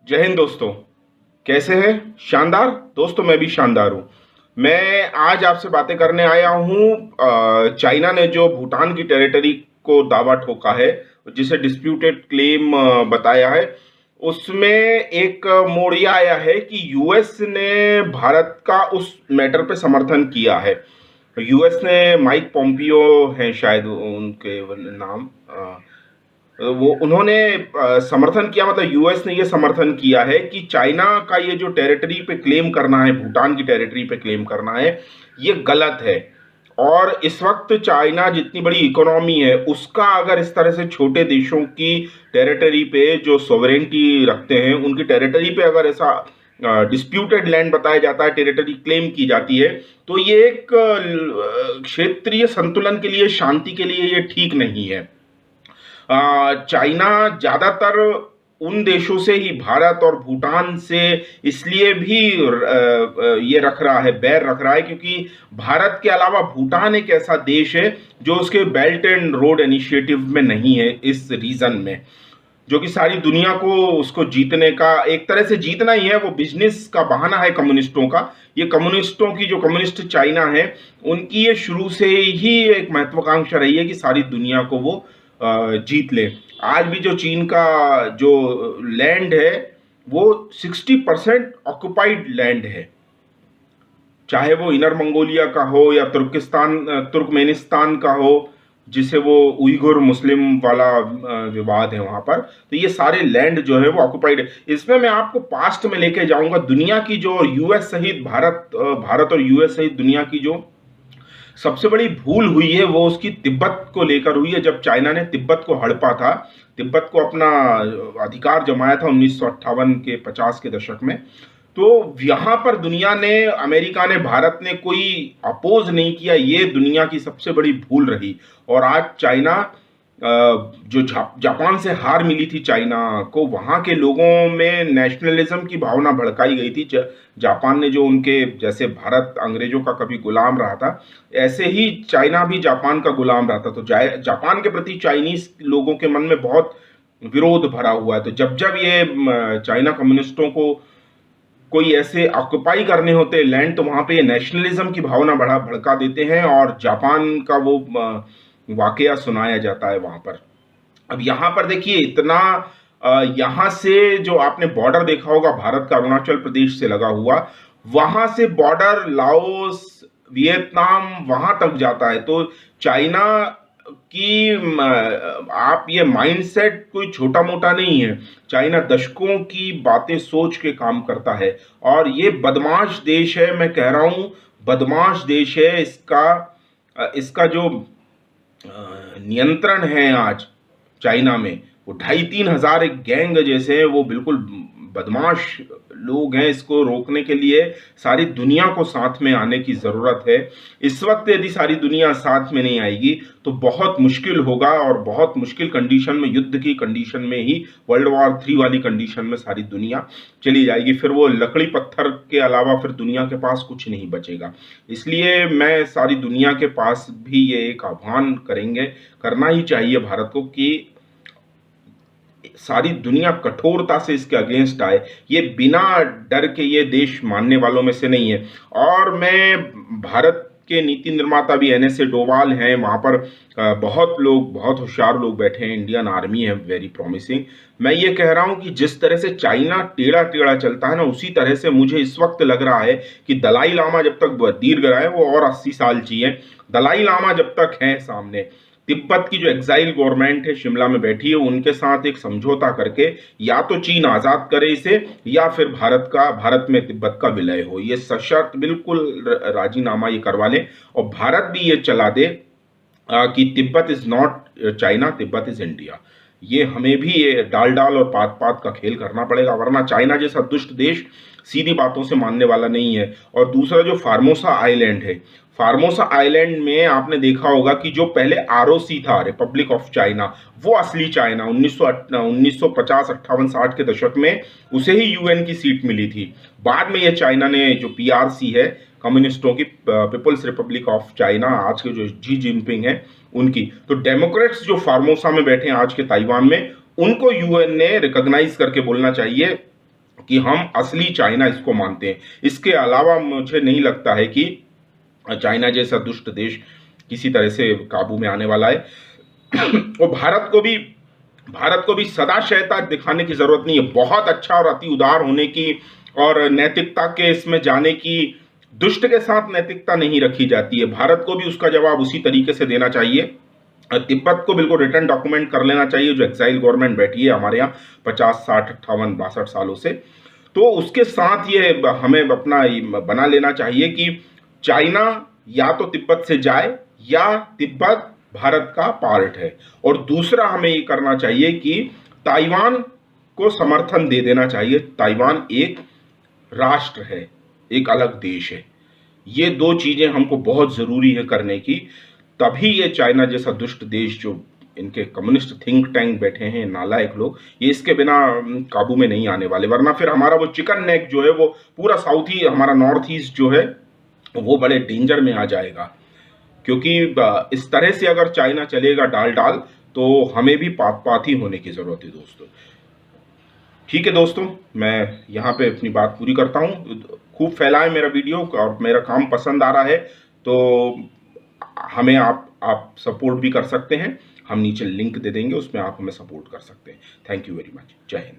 जय हिंद दोस्तों। कैसे हैं? शानदार दोस्तों, मैं भी शानदार हूँ। मैं आज आपसे बातें करने आया हूँ। चाइना ने जो भूटान की टेरिटरी को दावा ठोका है, जिसे डिस्प्यूटेड क्लेम बताया है, उसमें एक मोड़ ये आया है कि यूएस ने भारत का उस मैटर पे समर्थन किया है। यूएस ने माइक पोम्पियो हैं शायद उनके नाम, वो उन्होंने समर्थन किया, मतलब यूएस ने ये समर्थन किया है कि चाइना का ये जो टेरिटरी पे क्लेम करना है, भूटान की टेरिटरी पे क्लेम करना है, ये गलत है। और इस वक्त चाइना जितनी बड़ी इकोनॉमी है, उसका अगर इस तरह से छोटे देशों की टेरिटरी पे जो सोवरेनिटी रखते हैं, उनकी टेरिटरी पे अगर ऐसा डिस्प्यूटेड लैंड बताया जाता है, टेरिटरी क्लेम की जाती है, तो ये एक क्षेत्रीय संतुलन के लिए, शांति के लिए ये ठीक नहीं है। चाइना ज़्यादातर उन देशों से ही, भारत और भूटान से, इसलिए भी ये रख रहा है, बैर रख रहा है, क्योंकि भारत के अलावा भूटान एक ऐसा देश है जो उसके बेल्ट एंड रोड इनिशिएटिव में नहीं है, इस रीजन में, जो कि सारी दुनिया को उसको जीतने का, एक तरह से जीतना ही है, वो बिजनेस का बहाना है कम्युनिस्टों का। ये कम्युनिस्टों की, जो कम्युनिस्ट चाइना है, उनकी ये शुरू से ही एक महत्वाकांक्षा रही है कि सारी दुनिया को वो जीत ले। आज भी जो चीन का जो लैंड है, वो 60% ऑक्युपाइड लैंड है, चाहे वो इनर मंगोलिया का हो या तुर्कमेनिस्तान का हो, जिसे वो उइगुर मुस्लिम वाला विवाद है वहां पर। तो ये सारे लैंड जो है वो ऑक्युपाइड है। इसमें मैं आपको पास्ट में लेके जाऊंगा, दुनिया की जो यूएस सहित भारत और यूएस सहित दुनिया की जो सबसे बड़ी भूल हुई है, वो उसकी तिब्बत को लेकर हुई है। जब चाइना ने तिब्बत को हड़पा था, तिब्बत को अपना अधिकार जमाया था 1958 के 50 के दशक में, तो यहां पर दुनिया ने, अमेरिका ने, भारत ने कोई अपोज नहीं किया। ये दुनिया की सबसे बड़ी भूल रही। और आज चाइना, जो जापान से हार मिली थी चाइना को, वहां के लोगों में नेशनलिज्म की भावना भड़काई गई थी। जापान ने जो उनके, जैसे भारत अंग्रेजों का कभी गुलाम रहा था, ऐसे ही चाइना भी जापान का गुलाम रहा था। तो जापान के प्रति चाइनीज लोगों के मन में बहुत विरोध भरा हुआ है। तो जब जब ये चाइना कम्युनिस्टों को कोई ऐसे ऑक्युपाई करने होते लैंड, तो वहां पे ये नेशनलिज्म की भावना भड़का देते हैं, और जापान का वो वाकया सुनाया जाता है वहां पर। अब यहां पर देखिए, इतना यहां से जो आपने बॉर्डर देखा होगा भारत का, अरुणाचल प्रदेश से लगा हुआ, वहां से बॉर्डर लाओस, वियतनाम, वहां तक जाता है। तो चाइना की आप ये माइंडसेट कोई छोटा मोटा नहीं है। चाइना दशकों की बातें सोच के काम करता है, और ये बदमाश देश है, मैं कह रहा हूं बदमाश देश है। इसका जो नियंत्रण है आज चाइना में, वो 2,500-3,000 एक गैंग जैसे हैं, वो बिल्कुल बदमाश लोग हैं। इसको रोकने के लिए सारी दुनिया को साथ में आने की जरूरत है। इस वक्त यदि सारी दुनिया साथ में नहीं आएगी तो बहुत मुश्किल होगा, और बहुत मुश्किल कंडीशन में, युद्ध की कंडीशन में ही, वर्ल्ड वॉर 3 वाली कंडीशन में सारी दुनिया चली जाएगी। फिर वो लकड़ी पत्थर के अलावा फिर दुनिया के पास कुछ नहीं बचेगा। इसलिए मैं सारी दुनिया के पास भी ये एक आह्वान करना ही चाहिए भारत को कि सारी दुनिया कठोरता से इसके अगेंस्ट आए। ये बिना डर के ये देश मानने वालों में से नहीं है। और मैं, भारत के नीति निर्माता भी NSA डोवाल हैं, वहाँ पर बहुत लोग, बहुत होशियार लोग बैठे हैं, इंडियन आर्मी है वेरी प्रॉमिसिंग। मैं ये कह रहा हूँ कि जिस तरह से चाइना टेढ़ा टेढ़ा चलता है ना, उसी तरह से मुझे इस वक्त लग रहा है कि दलाई लामा जब तक दीर्घ रहे, वो और 80 साल जिए। दलाई लामा जब तक हैं सामने, तिब्बत की जो एक्साइल गवर्नमेंट है शिमला में बैठी है, उनके साथ एक समझौता करके या तो चीन आजाद करे इसे, या फिर भारत में तिब्बत का विलय हो। ये सशर्त बिल्कुल राजीनामा ये करवा लें, और भारत भी ये चला दे कि Tibet is not China, Tibet is India. ये हमें भी ये डाल डाल और पात पात का खेल करना पड़ेगा, वरना चाइना जैसा दुष्ट देश सीधी बातों से मानने वाला नहीं है। और दूसरा जो फार्मोसा आइलैंड है, फार्मोसा आइलैंड में आपने देखा होगा कि जो पहले ROC था, रिपब्लिक ऑफ चाइना, वो असली चाइना 1950, 58, 60 के दशक में उसे ही UN की सीट मिली थी। बाद में ये चाइना ने जो PRC है, कम्युनिस्टों की, पीपल्स रिपब्लिक ऑफ चाइना, आज के जो जी जिनपिंग है उनकी, तो डेमोक्रेट्स जो फार्मोसा में बैठे हैं आज के ताइवान में, उनको UN ने रिकॉग्नाइज करके बोलना चाहिए कि हम असली चाइना इसको मानते हैं। इसके अलावा मुझे नहीं लगता है कि चाइना जैसा दुष्ट देश किसी तरह से काबू में आने वाला है। और भारत को भी सदा शयता दिखाने की जरूरत नहीं है, बहुत अच्छा और अति उदार होने की और नैतिकता के इसमें जाने की। दुष्ट के साथ नैतिकता नहीं रखी जाती है। भारत को भी उसका जवाब उसी तरीके से देना चाहिए। तिब्बत को बिल्कुल रिटर्न डॉक्यूमेंट कर लेना चाहिए, जो एक्साइल गवर्नमेंट बैठी है हमारे यहाँ 50 60 58 62 सालों से। तो उसके साथ ये हमें अपना बना लेना चाहिए कि चाइना या तो तिब्बत से जाए या तिब्बत भारत का पार्ट है। और दूसरा हमें ये करना चाहिए कि ताइवान को समर्थन दे देना चाहिए। ताइवान एक राष्ट्र है, एक अलग देश है। ये दो चीजें हमको बहुत जरूरी है करने की, तभी ये चाइना जैसा दुष्ट देश, जो इनके कम्युनिस्ट थिंक टैंक बैठे हैं नालायक लोग, ये इसके बिना काबू में नहीं आने वाले। वरना फिर हमारा वो चिकन नेक जो है, वो पूरा साउथ ही, हमारा नॉर्थ ईस्ट जो है, वो बड़े डेंजर में आ जाएगा। क्योंकि इस तरह से अगर चाइना चलेगा डाल डाल, तो हमें भी पात पात ही होने की जरूरत है दोस्तों। ठीक है दोस्तों, मैं यहाँ पे अपनी बात पूरी करता हूँ। खूब फैलाएं मेरा वीडियो, और मेरा काम पसंद आ रहा है तो हमें आप सपोर्ट भी कर सकते हैं। हम नीचे लिंक दे देंगे, उसमें आप हमें सपोर्ट कर सकते हैं। Thank you very much. जय हिंद।